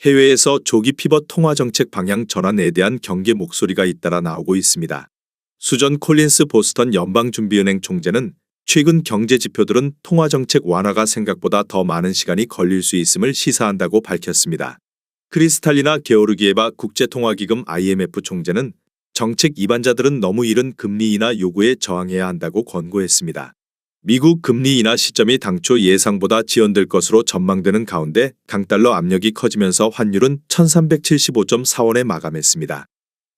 해외에서 조기 피벗 통화 정책 방향 전환에 대한 경계 목소리가 잇따라 나오고 있습니다. 수전 콜린스 보스턴 연방준비은행 총재는 최근 경제 지표들은 통화 정책 완화가 생각보다 더 많은 시간이 걸릴 수 있음을 시사한다고 밝혔습니다. 크리스탈리나 게오르기에바 국제통화기금 IMF 총재는 정책 이반자들은 너무 이른 금리 인하 요구에 저항해야 한다고 권고했습니다. 미국 금리 인하 시점이 당초 예상보다 지연될 것으로 전망되는 가운데 강달러 압력이 커지면서 환율은 1375.4원에 마감했습니다.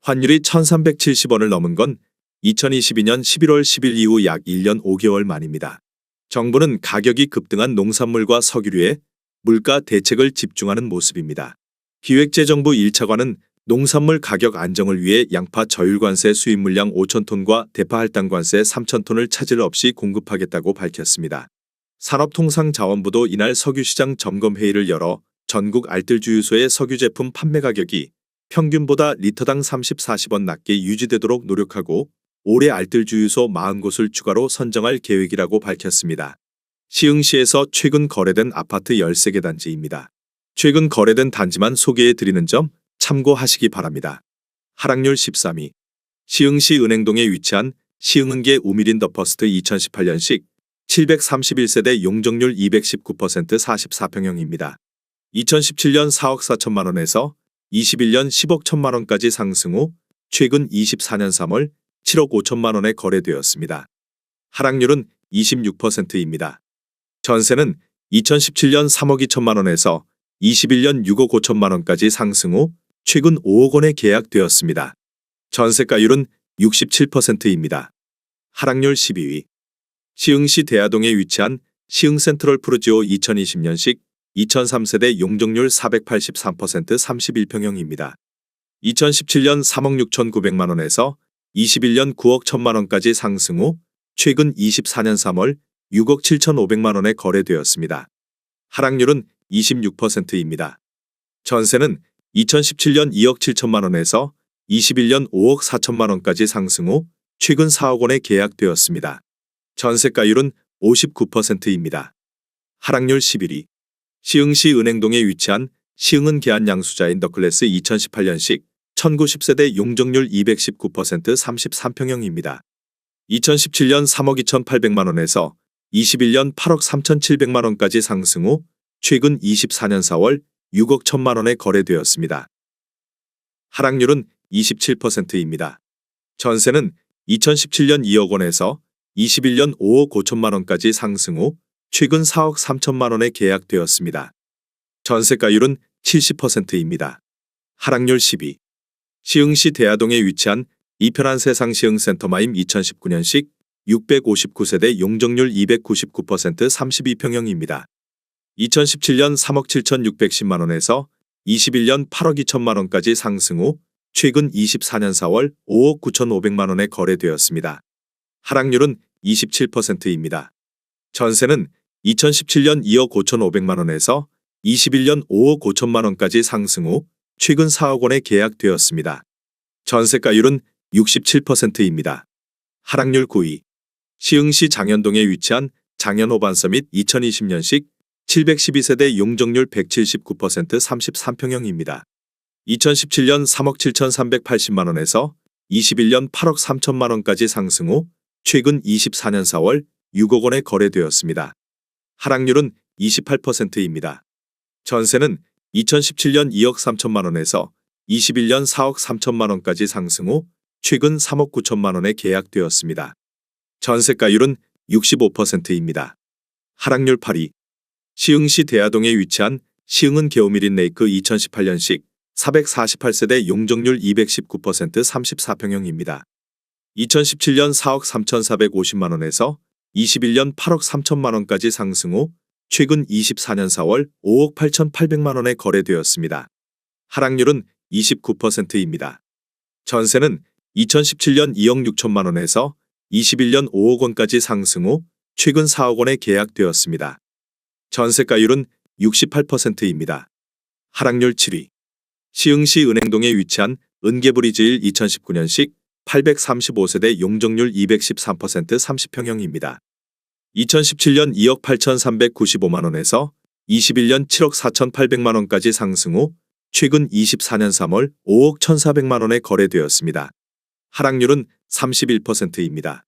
환율이 1370원을 넘은 건 2022년 11월 10일 이후 약 1년 5개월 만입니다. 정부는 가격이 급등한 농산물과 석유류에 물가 대책을 집중하는 모습입니다. 기획재정부 1차관은 농산물 가격 안정을 위해 양파 저율관세 수입 물량 5,000톤과 대파 할당관세 3,000톤을 차질 없이 공급하겠다고 밝혔습니다. 산업통상자원부도 이날 석유시장 점검회의를 열어 전국 알뜰주유소의 석유 제품 판매 가격이 평균보다 리터당 30-40원 낮게 유지되도록 노력하고 올해 알뜰주유소 40곳을 추가로 선정할 계획이라고 밝혔습니다. 시흥시에서 최근 거래된 아파트 13개 단지입니다. 최근 거래된 단지만 소개해드리는 점 참고하시기 바랍니다. 하락률 13위. 시흥시 은행동에 위치한 시흥은계 우미린 더퍼스트 2018년식 731세대 용적률 219% 44평형입니다. 2017년 4억 4천만 원에서 21년 10억 1천만 원까지 상승 후 최근 24년 3월 7억 5천만 원에 거래되었습니다. 하락률은 26%입니다. 전세는 2017년 3억 2천만 원에서 21년 6억 5천만 원까지 상승 후 최근 5억 원에 계약되었습니다. 전세가율은 67%입니다. 하락률 12위. 시흥시 대하동에 위치한 시흥센트럴 푸르지오 2020년식 2003세대 용적률 483% 31평형입니다. 2017년 3억 6,900만 원에서 21년 9억 1천만 원까지 상승 후 최근 24년 3월 6억 7,500만 원에 거래되었습니다. 하락률은 26%입니다. 전세는 2017년 2억 7천만 원에서 21년 5억 4천만 원까지 상승 후 최근 4억 원에 계약되었습니다. 전세가율은 59%입니다. 하락률 11위. 시흥시 은행동에 위치한 시흥은 계안양수자인 더클래스 2018년식 1910세대 용적률 219% 33평형입니다. 2017년 3억 2,800만 원에서 21년 8억 3,700만 원까지 상승 후 최근 24년 4월 6억 1천만 원에 거래되었습니다. 하락률은 27%입니다. 전세는 2017년 2억 원에서 21년 5억 5천만 원까지 상승 후 최근 4억 3천만 원에 계약되었습니다. 전세가율은 70%입니다. 하락률 10위. 시흥시 대하동에 위치한 이편한 세상 시흥센터마임 2019년식 659세대 용적률 299% 32평형입니다. 2017년 3억 7,610만 원에서 21년 8억 2천만 원까지 상승 후 최근 24년 4월 5억 9,500만 원에 거래되었습니다. 하락률은 27%입니다. 전세는 2017년 2억 5,500만 원에서 21년 5억 5천만 원까지 상승 후 최근 4억 원에 계약되었습니다. 전세가율은 67%입니다. 하락률 9위. 시흥시 장현동에 위치한 장현호반서밋 2020년식 712세대 용적률 179% 33평형입니다. 2017년 3억 7,380만 원에서 21년 8억 3천만 원까지 상승 후 최근 24년 4월 6억 원에 거래되었습니다. 하락률은 28%입니다. 전세는 2017년 2억 3천만 원에서 21년 4억 3천만 원까지 상승 후 최근 3억 9천만 원에 계약되었습니다. 전세가율은 65%입니다. 하락률 8위. 시흥시 대하동에 위치한 시흥은 게오미린 레이크 2018년식 448세대 용적률 219% 34평형입니다. 2017년 4억 3,450만 원에서 21년 8억 3천만 원까지 상승 후 최근 24년 4월 5억 8,800만 원에 거래되었습니다. 하락률은 29%입니다. 전세는 2017년 2억 6천만 원에서 21년 5억 원까지 상승 후 최근 4억 원에 계약되었습니다. 전세가율은 68%입니다. 하락률 7위. 시흥시 은행동에 위치한 은계브리즈일 2019년식 835세대 용적률 213% 30평형입니다. 2017년 2억 8,395만 원에서 21년 7억 4,800만 원까지 상승 후 최근 24년 3월 5억 1,400만 원에 거래되었습니다. 하락률은 31%입니다.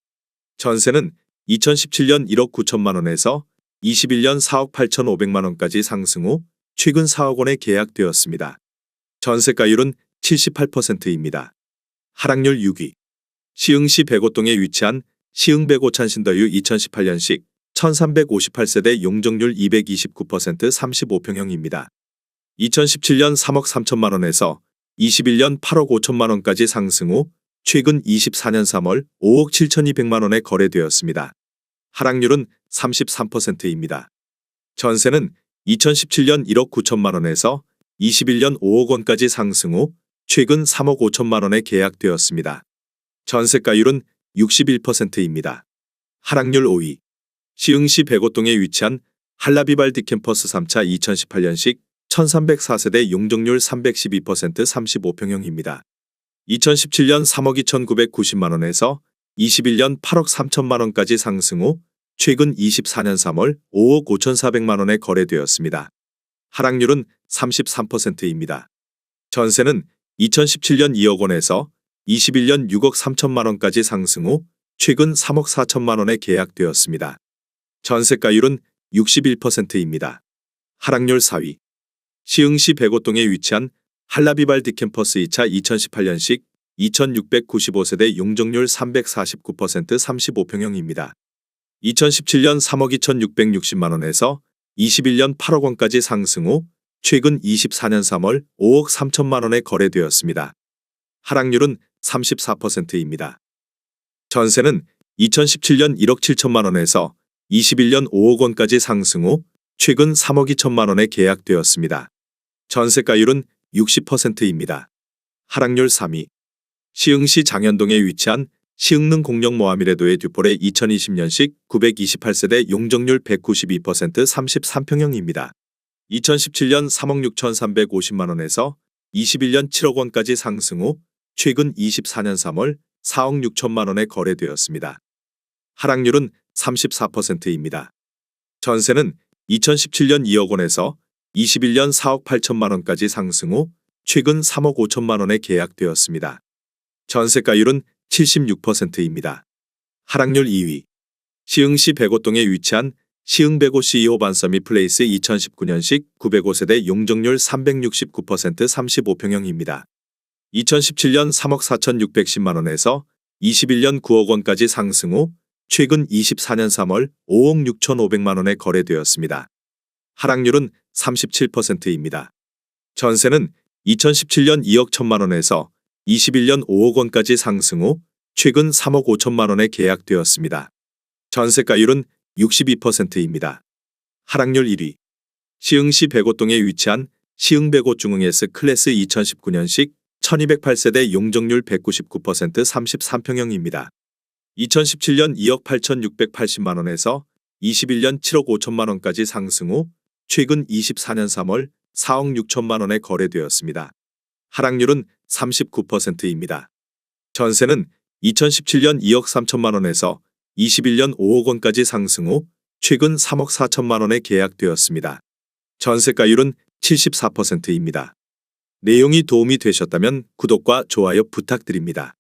전세는 2017년 1억 9천만 원에서 21년 4억 8,500만 원까지 상승 후 최근 4억 원에 계약되었습니다. 전세가율은 78%입니다. 하락률 6위. 시흥시 백오동에 위치한 시흥 백오찬 신더유 2018년식 1358세대 용적률 229% 35평형입니다. 2017년 3억 3천만 원에서 21년 8억 5천만 원까지 상승 후 최근 24년 3월 5억 7,200만 원에 거래되었습니다. 하락률은 33%입니다. 전세는 2017년 1억 9천만 원에서 21년 5억 원까지 상승 후 최근 3억 5천만 원에 계약되었습니다. 전세가율은 61%입니다. 하락률 5위. 시흥시 백오동에 위치한 한라비발디 캠퍼스 3차 2018년식 1304세대 용적률 312% 35평형입니다. 2017년 3억 2,990만 원에서 21년 8억 3천만 원까지 상승 후 최근 24년 3월 5억 5,400만 원에 거래되었습니다. 하락률은 33%입니다. 전세는 2017년 2억 원에서 21년 6억 3천만 원까지 상승 후 최근 3억 4천만 원에 계약되었습니다. 전세가율은 61%입니다. 하락률 4위. 시흥시 백오동에 위치한 한라비발디 캠퍼스 2차 2018년식 2695세대 용적률 349% 35평형입니다. 2017년 3억 2,660만 원에서 21년 8억 원까지 상승 후 최근 24년 3월 5억 3천만 원에 거래되었습니다. 하락률은 34%입니다. 전세는 2017년 1억 7천만 원에서 21년 5억 원까지 상승 후 최근 3억 2천만 원에 계약되었습니다. 전세가율은 60%입니다. 하락률 3위. 시흥시 장현동에 위치한 시흥릉 공영 모하미레도의 듀폴의 2020년식 928세대 용적률 192% 33평형입니다. 2017년 3억 6,350만 원에서 21년 7억 원까지 상승 후 최근 24년 3월 4억 6천만 원에 거래되었습니다. 하락률은 34%입니다. 전세는 2017년 2억 원에서 21년 4억 8천만 원까지 상승 후 최근 3억 5천만 원에 계약되었습니다. 전세가율은 76%입니다. 하락률 2위. 시흥시 백오동에 위치한 시흥 백오 CEO 반서미 플레이스 2019년식 905세대 용적률 369% 35평형입니다. 2017년 3억 4,610만 원에서 21년 9억 원까지 상승 후 최근 24년 3월 5억 6,500만 원에 거래되었습니다. 하락률은 37%입니다. 전세는 2017년 2억 1천만 원에서 21년 5억 원까지 상승 후 최근 3억 5천만 원에 계약되었습니다. 전세가율은 62%입니다. 하락률 1위. 시흥시 백오동에 위치한 시흥 백오 중흥 S 클래스 2019년식 1208세대 용적률 199% 33평형입니다. 2017년 2억 8,680만 원에서 21년 7억 5천만 원까지 상승 후 최근 24년 3월 4억 6천만 원에 거래되었습니다. 하락률은 39%입니다. 전세는 2017년 2억 3천만 원에서 21년 5억 원까지 상승 후 최근 3억 4천만 원에 계약되었습니다. 전세가율은 74%입니다. 내용이 도움이 되셨다면 구독과 좋아요 부탁드립니다.